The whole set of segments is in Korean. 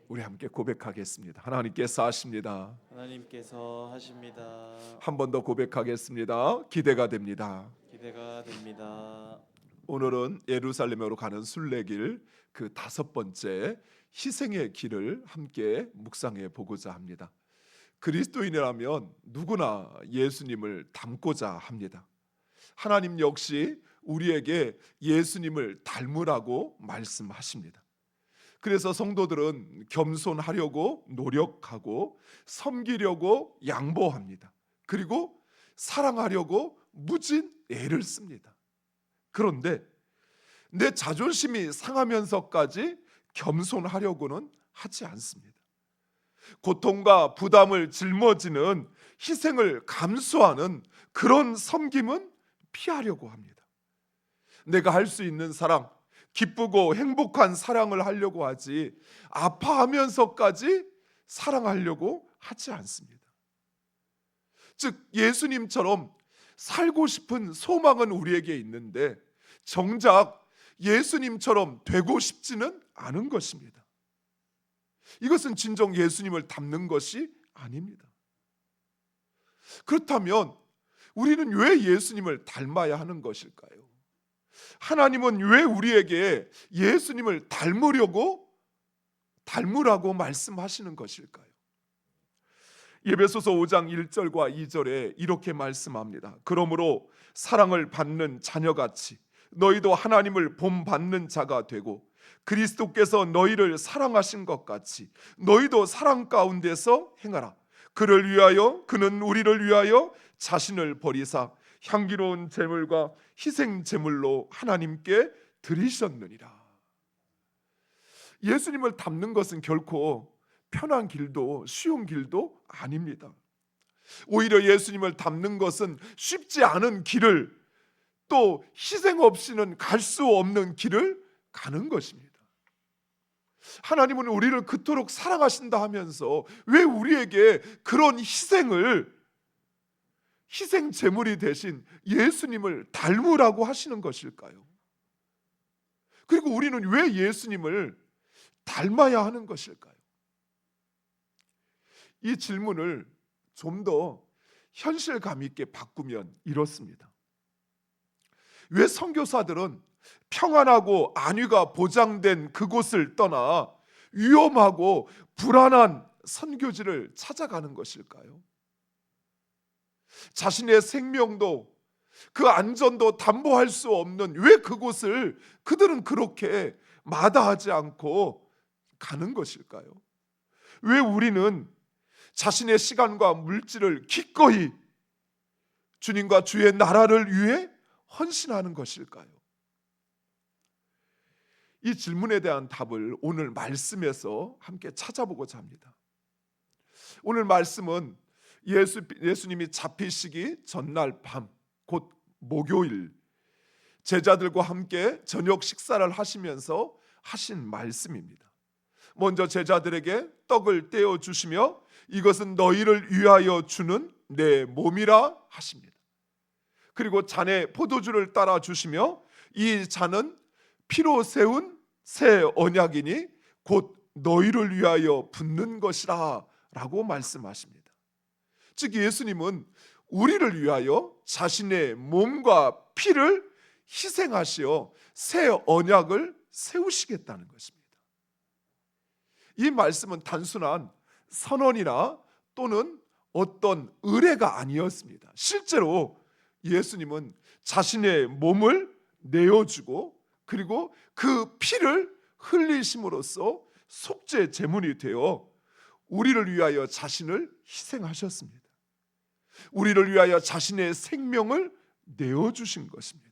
우리 함께 고백하겠습니다. 하나님께서 하십니다. 하나님께서 하십니다. 한 번 더 고백하겠습니다. 기대가 됩니다. 기대가 됩니다. 오늘은 예루살렘으로 가는 순례길 그 5번째 희생의 길을 함께 묵상해 보고자 합니다. 그리스도인이라면 누구나 예수님을 닮고자 합니다. 하나님 역시 우리에게 예수님을 닮으라고 말씀하십니다. 그래서 성도들은 겸손하려고 노력하고 섬기려고 양보합니다. 그리고 사랑하려고 무진 애를 씁니다. 그런데 내 자존심이 상하면서까지 겸손하려고는 하지 않습니다. 고통과 부담을 짊어지는 희생을 감수하는 그런 섬김은 피하려고 합니다. 내가 할 수 있는 사랑, 기쁘고 행복한 사랑을 하려고 하지 아파하면서까지 사랑하려고 하지 않습니다. 즉 예수님처럼 살고 싶은 소망은 우리에게 있는데 정작 예수님처럼 되고 싶지는 않은 것입니다. 이것은 진정 예수님을 닮는 것이 아닙니다. 그렇다면 우리는 왜 예수님을 닮아야 하는 것일까요? 하나님은 왜 우리에게 예수님을 닮으라고 말씀하시는 것일까요? 에베소서 5장 1절과 2절에 이렇게 말씀합니다. 그러므로 사랑을 받는 자녀같이 너희도 하나님을 본받는 자가 되고 그리스도께서 너희를 사랑하신 것 같이 너희도 사랑 가운데서 행하라. 그는 우리를 위하여 자신을 버리사 향기로운 제물과 희생 제물로 하나님께 드리셨느니라. 예수님을 닮는 것은 결코 편한 길도 쉬운 길도 아닙니다. 오히려 예수님을 닮는 것은 쉽지 않은 길을, 또 희생 없이는 갈 수 없는 길을 가는 것입니다. 하나님은 우리를 그토록 사랑하신다 하면서 왜 우리에게 그런 희생 제물이 되신 예수님을 닮으라고 하시는 것일까요? 그리고 우리는 왜 예수님을 닮아야 하는 것일까요? 이 질문을 좀 더 현실감 있게 바꾸면 이렇습니다. 왜 선교사들은 평안하고 안위가 보장된 그곳을 떠나 위험하고 불안한 선교지를 찾아가는 것일까요? 자신의 생명도 그 안전도 담보할 수 없는 왜 그곳을 그들은 그렇게 마다하지 않고 가는 것일까요? 왜 우리는 자신의 시간과 물질을 기꺼이 주님과 주의 나라를 위해 헌신하는 것일까요? 이 질문에 대한 답을 오늘 말씀에서 함께 찾아보고자 합니다. 오늘 말씀은 예수님이 잡히시기 전날 밤, 곧 목요일, 제자들과 함께 저녁 식사를 하시면서 하신 말씀입니다. 먼저 제자들에게 떡을 떼어 주시며 이것은 너희를 위하여 주는 내 몸이라 하십니다. 그리고 잔에 포도주를 따라 주시며 이 잔은 피로 세운 새 언약이니 곧 너희를 위하여 붓는 것이라 라고 말씀하십니다. 즉 예수님은 우리를 위하여 자신의 몸과 피를 희생하시어 새 언약을 세우시겠다는 것입니다. 이 말씀은 단순한 선언이나 또는 어떤 의례가 아니었습니다. 실제로 예수님은 자신의 몸을 내어주고 그리고 그 피를 흘리심으로써 속죄 제물이 되어 우리를 위하여 자신을 희생하셨습니다. 우리를 위하여 자신의 생명을 내어주신 것입니다.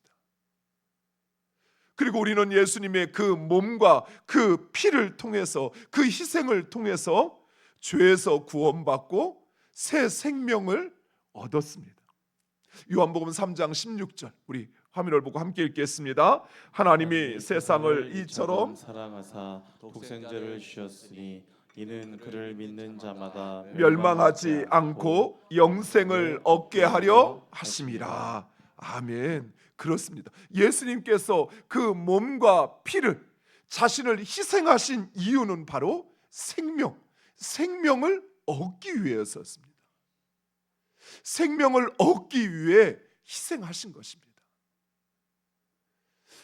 그리고 우리는 예수님의 그 몸과 그 피를 통해서, 그 희생을 통해서 죄에서 구원받고 새 생명을 얻었습니다. 요한복음 3장 16절, 우리 화면을 보고 함께 읽겠습니다. 하나님이 세상을 이처럼 사랑하사 독생자를 주셨으니 이는 그를 믿는 자마다 멸망하지 않고 영생을 얻게 하려 하심이라. 아멘. 그렇습니다. 예수님께서 그 몸과 피를, 자신을 희생하신 이유는 바로 생명을 얻기 위해서였습니다. 생명을 얻기 위해 희생하신 것입니다.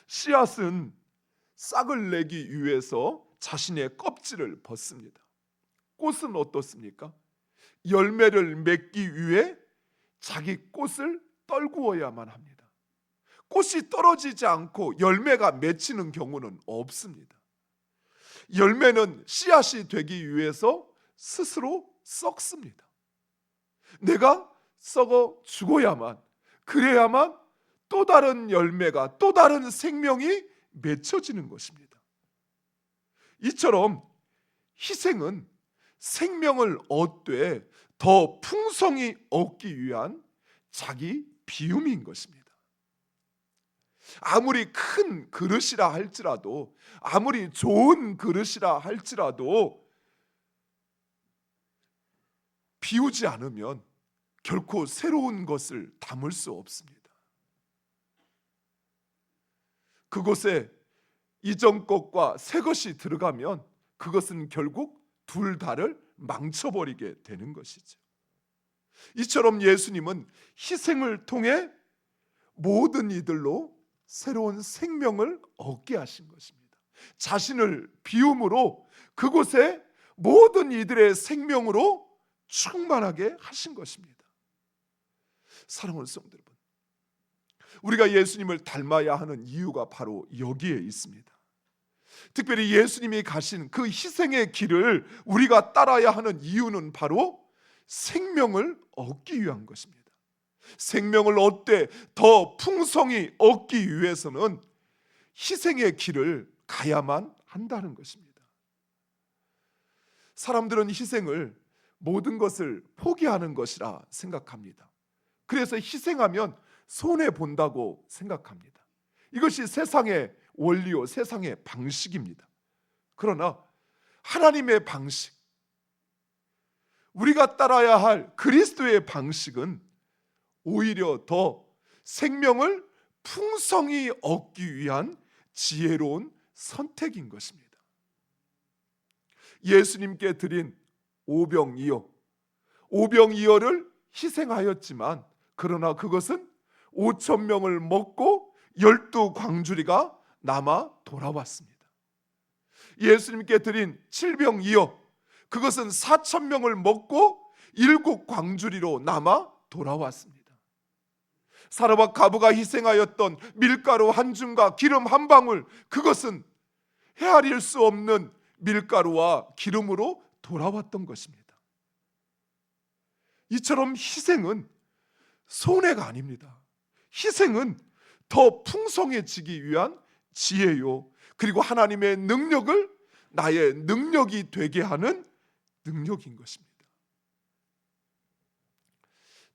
씨앗은 싹을 내기 위해서 자신의 껍질을 벗습니다. 꽃은 어떻습니까? 열매를 맺기 위해 자기 꽃을 떨구어야만 합니다. 꽃이 떨어지지 않고 열매가 맺히는 경우는 없습니다. 열매는 씨앗이 되기 위해서 스스로 썩습니다. 내가 썩어 죽어야만, 그래야만 또 다른 열매가, 또 다른 생명이 맺혀지는 것입니다. 이처럼 희생은 생명을 얻되 더 풍성히 얻기 위한 자기 비움인 것입니다. 아무리 큰 그릇이라 할지라도, 아무리 좋은 그릇이라 할지라도 비우지 않으면 결코 새로운 것을 담을 수 없습니다. 그곳에 이전 것과 새 것이 들어가면 그것은 결국 둘 다를 망쳐버리게 되는 것이죠. 이처럼 예수님은 희생을 통해 모든 이들로 새로운 생명을 얻게 하신 것입니다. 자신을 비움으로 그곳에 모든 이들의 생명으로 충만하게 하신 것입니다. 사랑하는 성도 여러분, 우리가 예수님을 닮아야 하는 이유가 바로 여기에 있습니다. 특별히 예수님이 가신 그 희생의 길을 우리가 따라야 하는 이유는 바로 생명을 얻기 위한 것입니다. 생명을 얻되 더 풍성히 얻기 위해서는 희생의 길을 가야만 한다는 것입니다. 사람들은 희생을 모든 것을 포기하는 것이라 생각합니다. 그래서 희생하면 손해본다고 생각합니다. 이것이 세상의 원리요, 세상의 방식입니다. 그러나 하나님의 방식, 우리가 따라야 할 그리스도의 방식은 오히려 더 생명을 풍성히 얻기 위한 지혜로운 선택인 것입니다. 예수님께 드린 오병이어를 희생하였지만, 그러나 그것은 5천 명을 먹고 12광주리가 남아 돌아왔습니다. 예수님께 드린 7병이어, 그것은 4천 명을 먹고 7광주리로 남아 돌아왔습니다. 사라와 가부가 희생하였던 밀가루 한 줌과 기름 한 방울, 그것은 헤아릴 수 없는 밀가루와 기름으로 돌아왔던 것입니다. 이처럼 희생은 손해가 아닙니다. 희생은 더 풍성해지기 위한 지혜요, 그리고 하나님의 능력을 나의 능력이 되게 하는 능력인 것입니다.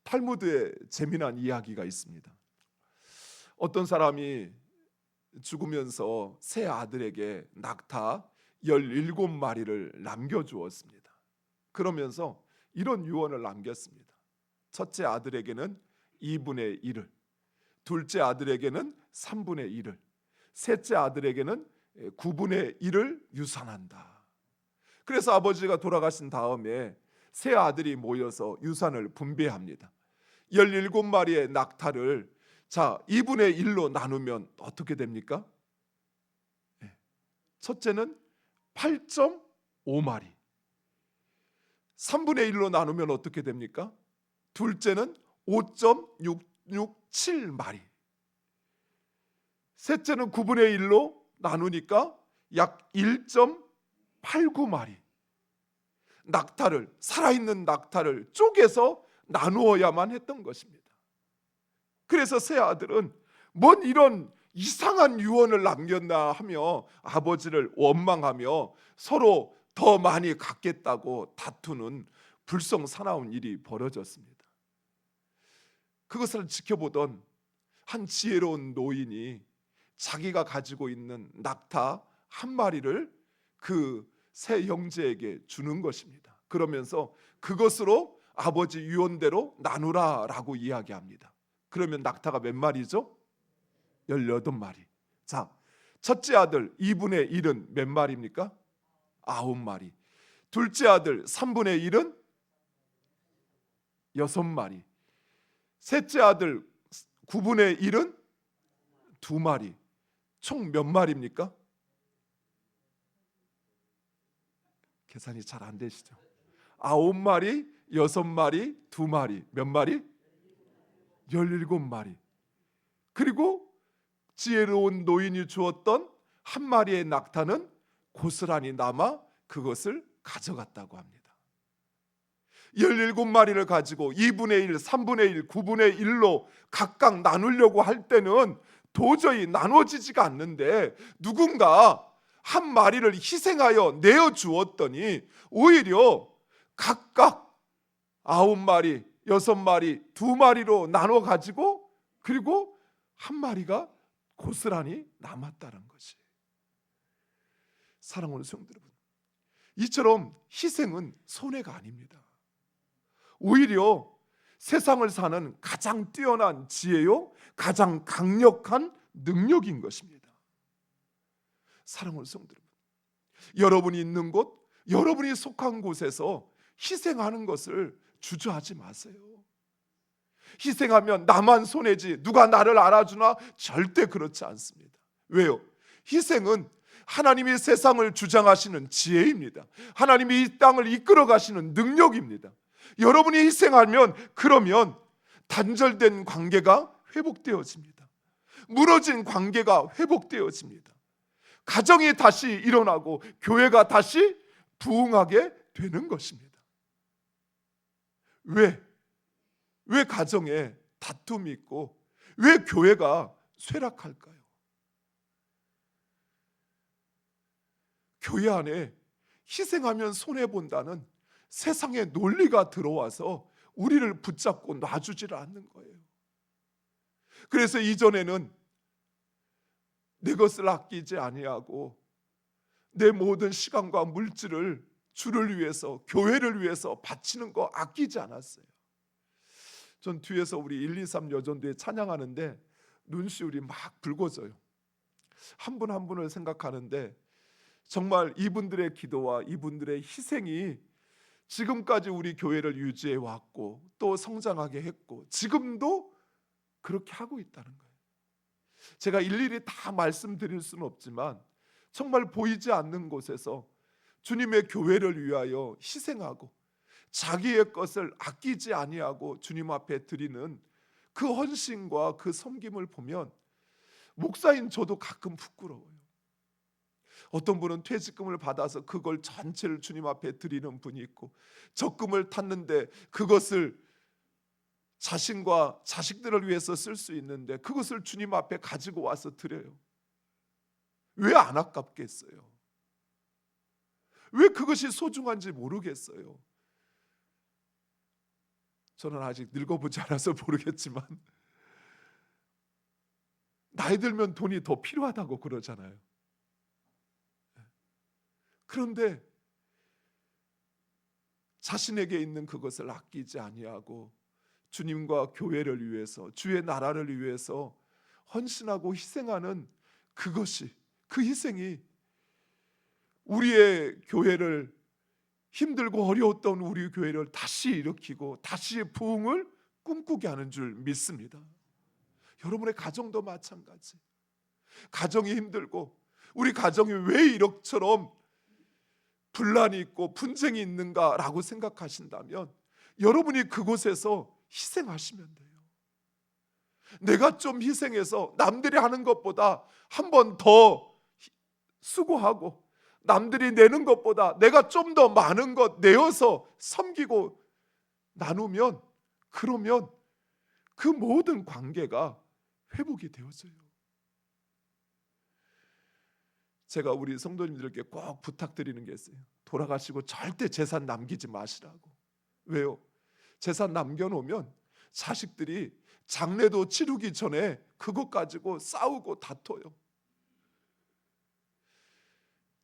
탈무드에 재미난 이야기가 있습니다. 어떤 사람이 죽으면서 세 아들에게 낙타 17마리를 남겨주었습니다. 그러면서 이런 유언을 남겼습니다. 첫째 아들에게는 2분의 1을, 둘째 아들에게는 3분의 1을, 셋째 아들에게는 9분의 1을 유산한다. 그래서 아버지가 돌아가신 다음에 세 아들이 모여서 유산을 분배합니다. 17마리의 낙타를 2분의 1로 나누면 어떻게 됩니까? 첫째는 8.5마리, 3분의 1로 나누면 어떻게 됩니까? 둘째는 5.667마리, 셋째는 9분의 1로 나누니까 약 1.89마리. 살아있는 낙타를 쪼개서 나누어야만 했던 것입니다. 그래서 세 아들은 뭔 이런 이상한 유언을 남겼나 하며 아버지를 원망하며 서로 더 많이 갖겠다고 다투는 불성사나운 일이 벌어졌습니다. 그것을 지켜보던 한 지혜로운 노인이 자기가 가지고 있는 낙타 한 마리를 그 세 형제에게 주는 것입니다. 그러면서 그것으로 아버지 유언대로 나누라라고 이야기합니다. 그러면 낙타가 몇 마리죠? 18마리. 첫째 아들 2분의 1은 몇 마리입니까? 9마리. 둘째 아들 3분의 1은 6마리, 셋째 아들 9분의 1은 2마리. 총 몇 마리입니까? 계산이 잘 안 되시죠? 9마리, 6마리, 2마리. 몇 마리? 17마리. 그리고 지혜로운 노인이 주었던 한 마리의 낙타는 고스란히 남아 그것을 가져갔다고 합니다. 17마리를 가지고 2분의 1, 3분의 1, 9분의 1로 각각 나누려고 할 때는 도저히 나눠지지가 않는데 누군가 한 마리를 희생하여 내어주었더니 오히려 각각 9마리, 6마리, 2마리로 나눠 가지고 그리고 한 마리가 고스란히 남았다는 것이. 사랑하는 성도 여러분, 이처럼 희생은 손해가 아닙니다. 오히려 세상을 사는 가장 뛰어난 지혜요, 가장 강력한 능력인 것입니다. 사랑하는 성도 여러분, 여러분이 있는 곳, 여러분이 속한 곳에서 희생하는 것을 주저하지 마세요. 희생하면 나만 손해지 누가 나를 알아주나? 절대 그렇지 않습니다. 왜요? 희생은 하나님이 세상을 주장하시는 지혜입니다. 하나님이 이 땅을 이끌어 가시는 능력입니다. 여러분이 희생하면 그러면 단절된 관계가 회복되어집니다. 무너진 관계가 회복되어집니다. 가정이 다시 일어나고 교회가 다시 부흥하게 되는 것입니다. 왜 가정에 다툼이 있고 왜 교회가 쇠락할까요? 교회 안에 희생하면 손해본다는 세상의 논리가 들어와서 우리를 붙잡고 놔주지를 않는 거예요. 그래서 이전에는 내 것을 아끼지 아니하고 내 모든 시간과 물질을 주를 위해서, 교회를 위해서 바치는 거 아끼지 않았어요. 전 뒤에서 우리 123 여전도에 찬양하는데 눈시울이 막 붉어져요. 한 분 한 분을 생각하는데 정말 이분들의 기도와 이분들의 희생이 지금까지 우리 교회를 유지해 왔고 또 성장하게 했고 지금도 그렇게 하고 있다는 거예요. 제가 일일이 다 말씀드릴 수는 없지만 정말 보이지 않는 곳에서 주님의 교회를 위하여 희생하고 자기의 것을 아끼지 아니하고 주님 앞에 드리는 그 헌신과 그 섬김을 보면 목사인 저도 가끔 부끄러워요. 어떤 분은 퇴직금을 받아서 그걸 전체를 주님 앞에 드리는 분이 있고 적금을 탔는데 그것을 자신과 자식들을 위해서 쓸 수 있는데 그것을 주님 앞에 가지고 와서 드려요. 왜 안 아깝겠어요? 왜 그것이 소중한지 모르겠어요. 저는 아직 늙어보지 않아서 모르겠지만 나이 들면 돈이 더 필요하다고 그러잖아요. 그런데 자신에게 있는 그것을 아끼지 아니하고 주님과 교회를 위해서, 주의 나라를 위해서 헌신하고 희생하는 그것이, 그 희생이 우리의 교회를, 힘들고 어려웠던 우리 교회를 다시 일으키고 다시 부흥을 꿈꾸게 하는 줄 믿습니다. 여러분의 가정도 마찬가지. 가정이 힘들고 우리 가정이 왜 이렇처럼 분란이 있고 분쟁이 있는가라고 생각하신다면 여러분이 그곳에서 희생하시면 돼요. 내가 좀 희생해서 남들이 하는 것보다 한 번 더 수고하고 남들이 내는 것보다 내가 좀 더 많은 것 내어서 섬기고 나누면 그러면 그 모든 관계가 회복이 되어져요. 제가 우리 성도님들께 꼭 부탁드리는 게 있어요. 돌아가시고 절대 재산 남기지 마시라고. 왜요? 재산 남겨놓으면 자식들이 장례도 치르기 전에 그것 가지고 싸우고 다퉈요.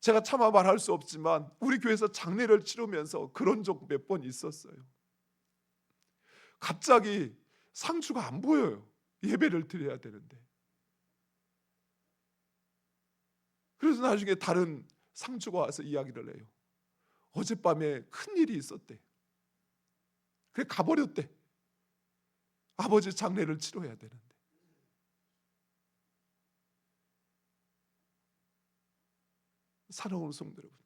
제가 차마 말할 수 없지만 우리 교회에서 장례를 치르면서 그런 적 몇 번 있었어요. 갑자기 상주가 안 보여요. 예배를 드려야 되는데. 그래서 나중에 다른 상주가 와서 이야기를 해요. 어젯밤에 큰 일이 있었대. 그래 가버렸대. 아버지 장례를 치러야 되는데. 사랑하는 성도 여러분,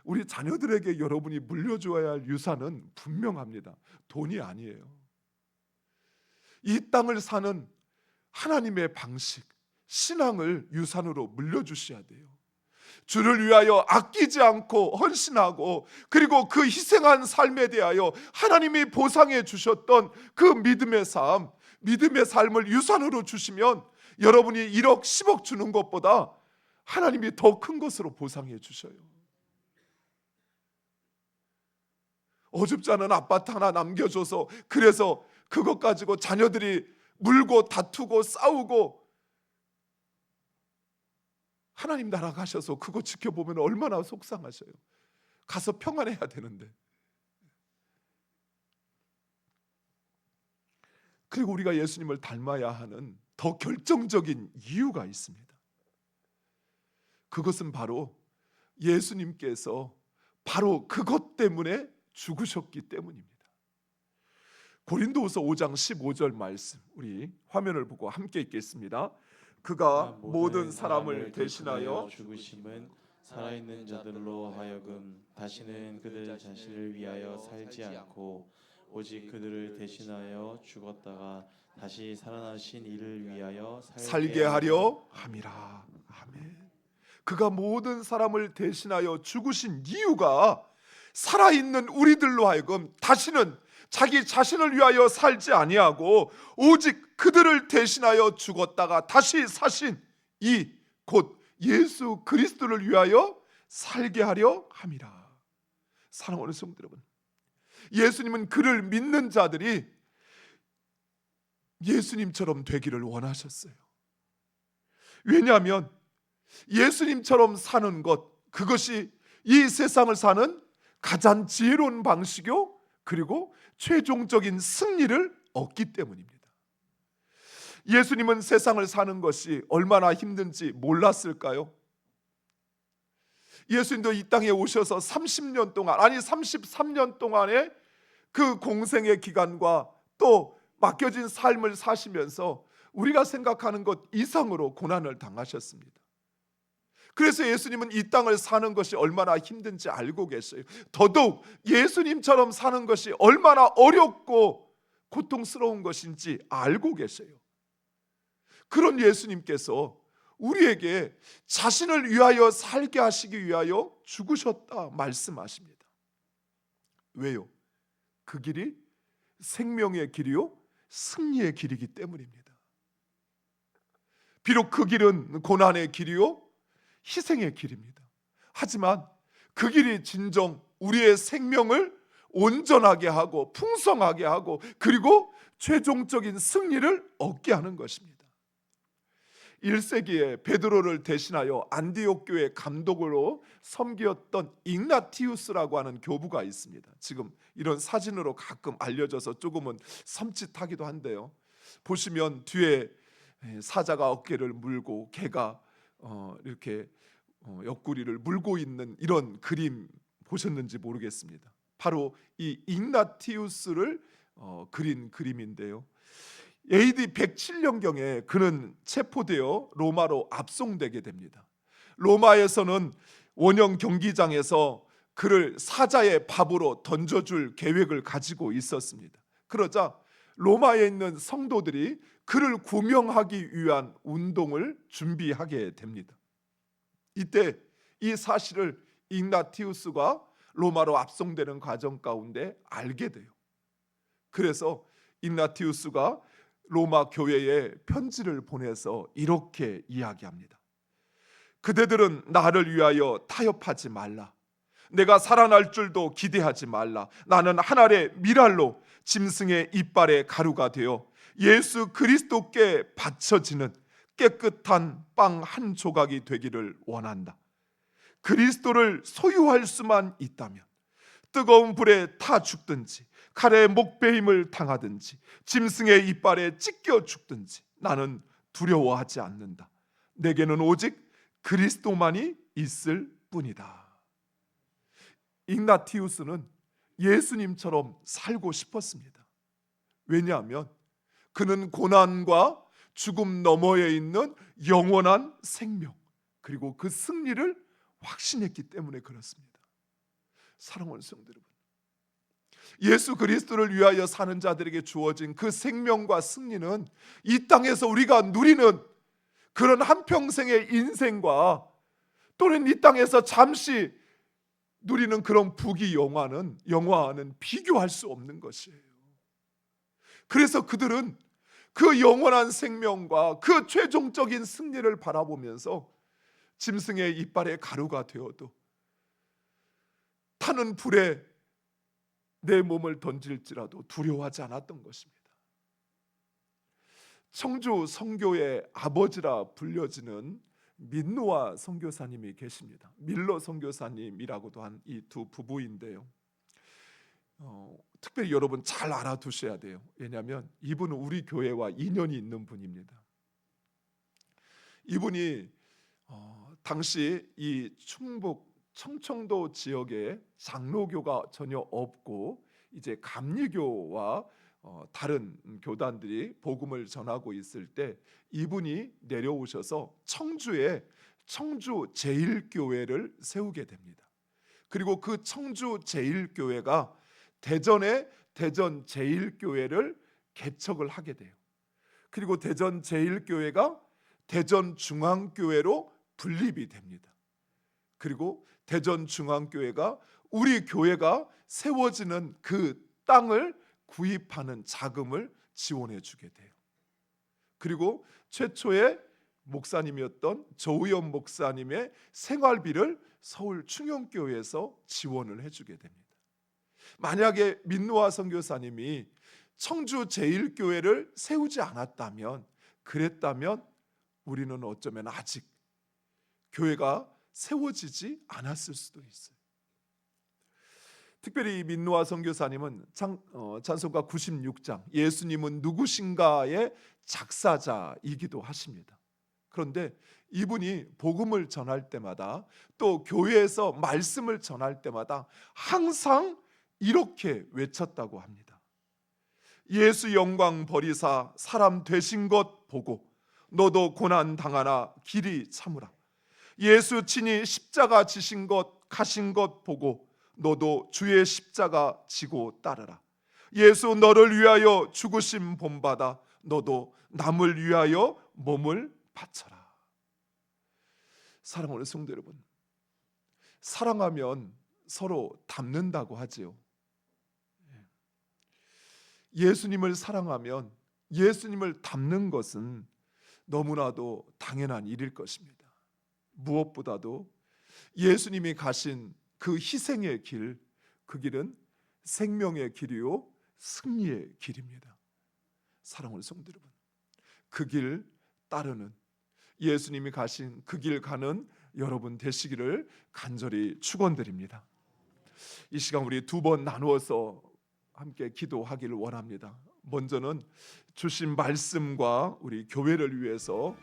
우리 자녀들에게 여러분이 물려줘야 할 유산은 분명합니다. 돈이 아니에요. 이 땅을 사는 하나님의 방식, 신앙을 유산으로 물려주셔야 돼요. 주를 위하여 아끼지 않고 헌신하고, 그리고 그 희생한 삶에 대하여 하나님이 보상해 주셨던 그 믿음의 삶, 믿음의 삶을 유산으로 주시면 여러분이 1억 10억 주는 것보다 하나님이 더 큰 것으로 보상해 주셔요. 어줍지 않은 아파트 하나 남겨줘서 그래서 그것 가지고 자녀들이 물고 다투고 싸우고, 하나님 나라 가셔서 그거 지켜보면 얼마나 속상하셔요. 가서 평안해야 되는데. 그리고 우리가 예수님을 닮아야 하는 더 결정적인 이유가 있습니다. 그것은 바로 예수님께서 바로 그것 때문에 죽으셨기 때문입니다. 고린도후서 5장 15절 말씀, 우리 화면을 보고 함께 읽겠습니다. 그가 모든 사람을 대신하여 죽으심은 살아있는 자들로 하여금 다시는 그들 자신을 위하여 살지 않고 오직 그들을 대신하여 죽었다가 다시 살아나신 이를 위하여 살게 하려 함이라. 아멘. 그가 모든 사람을 대신하여 죽으신 이유가 살아있는 우리들로 하여금 다시는 자기 자신을 위하여 살지 아니하고 오직 그들을 대신하여 죽었다가 다시 사신 이 곧 예수 그리스도를 위하여 살게 하려 함이라. 사랑하는 성도 여러분, 예수님은 그를 믿는 자들이 예수님처럼 되기를 원하셨어요. 왜냐하면 예수님처럼 사는 것, 그것이 이 세상을 사는 가장 지혜로운 방식이요, 그리고 최종적인 승리를 얻기 때문입니다. 예수님은 세상을 사는 것이 얼마나 힘든지 몰랐을까요? 예수님도 이 땅에 오셔서 30년 동안, 아니 33년 동안의 그 공생의 기간과 또 맡겨진 삶을 사시면서 우리가 생각하는 것 이상으로 고난을 당하셨습니다. 그래서 예수님은 이 땅을 사는 것이 얼마나 힘든지 알고 계셔요. 더더욱 예수님처럼 사는 것이 얼마나 어렵고 고통스러운 것인지 알고 계셔요. 그런 예수님께서 우리에게 자신을 위하여 살게 하시기 위하여 죽으셨다 말씀하십니다. 왜요? 그 길이 생명의 길이요 승리의 길이기 때문입니다. 비록 그 길은 고난의 길이요 희생의 길입니다. 하지만 그 길이 진정 우리의 생명을 온전하게 하고 풍성하게 하고 그리고 최종적인 승리를 얻게 하는 것입니다. 1세기에 베드로를 대신하여 안디옥 교회 감독으로 섬기었던 igna티우스라고 하는 교부가 있습니다. 지금 이런 사진으로 가끔 알려져서 조금은 섬찟하기도 한데요. 보시면 뒤에 사자가 어깨를 물고 개가 이렇게 옆구리를 물고 있는 이런 그림 보셨는지 모르겠습니다. 바로 이 igna티우스를 그린 그림인데요. AD 107년경에 그는 체포되어 로마로 압송되게 됩니다. 로마에서는 원형 경기장에서 그를 사자의 밥으로 던져줄 계획을 가지고 있었습니다. 그러자 로마에 있는 성도들이 그를 구명하기 위한 운동을 준비하게 됩니다. 이때 이 사실을 igna티우스가 로마로 압송되는 과정 가운데 알게 돼요. 그래서 igna티우스가 로마 교회에 편지를 보내서 이렇게 이야기합니다. 그대들은 나를 위하여 타협하지 말라. 내가 살아날 줄도 기대하지 말라. 나는 한 알의 밀알로 짐승의 이빨의 가루가 되어 예수 그리스도께 바쳐지는 깨끗한 빵 한 조각이 되기를 원한다. 그리스도를 소유할 수만 있다면 뜨거운 불에 타 죽든지 칼에 목베임을 당하든지 짐승의 이빨에 찢겨 죽든지 나는 두려워하지 않는다. 내게는 오직 그리스도만이 있을 뿐이다. igna티우스는 예수님처럼 살고 싶었습니다. 왜냐하면 그는 고난과 죽음 너머에 있는 영원한 생명, 그리고 그 승리를 확신했기 때문에 그렇습니다. 사랑하는 성도 여러분, 예수 그리스도를 위하여 사는 자들에게 주어진 그 생명과 승리는 이 땅에서 우리가 누리는 그런 한평생의 인생과 또는 이 땅에서 잠시 누리는 그런 영화와는 비교할 수 없는 것이에요. 그래서 그들은 그 영원한 생명과 그 최종적인 승리를 바라보면서 짐승의 이빨에 가루가 되어도 타는 불에 내 몸을 던질지라도 두려워하지 않았던 것입니다. 청주 선교의 아버지라 불려지는 민노아 선교사님이 계십니다. 밀러 선교사님이라고도 한 이 두 부부인데요. 특별히 여러분 잘 알아두셔야 돼요. 왜냐하면 이분은 우리 교회와 인연이 있는 분입니다. 이분이 당시 이 충북 청청도 지역에 장로교가 전혀 없고 이제 감리교와 다른 교단들이 복음을 전하고 있을 때 이분이 내려오셔서 청주에 청주 제일교회를 세우게 됩니다. 그리고 그 청주 제일교회가 대전에 대전 제일교회를 개척을 하게 돼요. 그리고 대전 제일교회가 대전 중앙교회로 분립이 됩니다. 그리고 대전 중앙교회가 우리 교회가 세워지는 그 땅을 구입하는 자금을 지원해 주게 돼요. 그리고 최초의 목사님이었던 조의원 목사님의 생활비를 서울 충영교회에서 지원을 해주게 됩니다. 만약에 민노아 선교사님이 청주 제일교회를 세우지 않았다면, 그랬다면 우리는 어쩌면 아직 교회가 세워지지 않았을 수도 있어요. 특별히 민노아 선교사님은 찬송가 96장 예수님은 누구신가의 작사자이기도 하십니다. 그런데 이분이 복음을 전할 때마다 또 교회에서 말씀을 전할 때마다 항상 이렇게 외쳤다고 합니다. 예수 영광 버리사 사람 되신 것 보고 너도 고난 당하나 길이 참으라. 예수 친히 십자가 지신 것 가신 것 보고 너도 주의 십자가 지고 따르라. 예수 너를 위하여 죽으심 본받아 너도 남을 위하여 몸을 바쳐라. 사랑하는 성도 여러분, 사랑하면 서로 닮는다고 하지요. 예수님을 사랑하면 예수님을 닮는 것은 너무나도 당연한 일일 것입니다. 무엇보다도 예수님이 가신 그 희생의 길, 그 길은 생명의 길이요 승리의 길입니다. 사랑하는 성도 여러분, 그 길 따르는, 예수님이 가신 그 길 가는 여러분 되시기를 간절히 축원드립니다. 이 시간 우리 두 번 나누어서 함께 기도하기를 원합니다. 먼저는 주신 말씀과 우리 교회를 위해서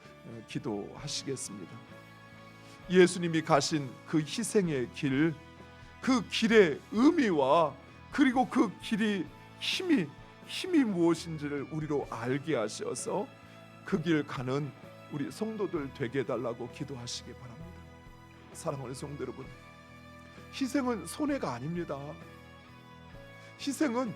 기도하시겠습니다. 예수님이 가신 그 희생의 길, 그 길의 의미와 그리고 그 길이 힘이 무엇인지를 우리로 알게 하셔서 그 길 가는 우리 성도들 되게 해달라고 기도하시기 바랍니다. 사랑하는 성도 여러분, 희생은 손해가 아닙니다. 희생은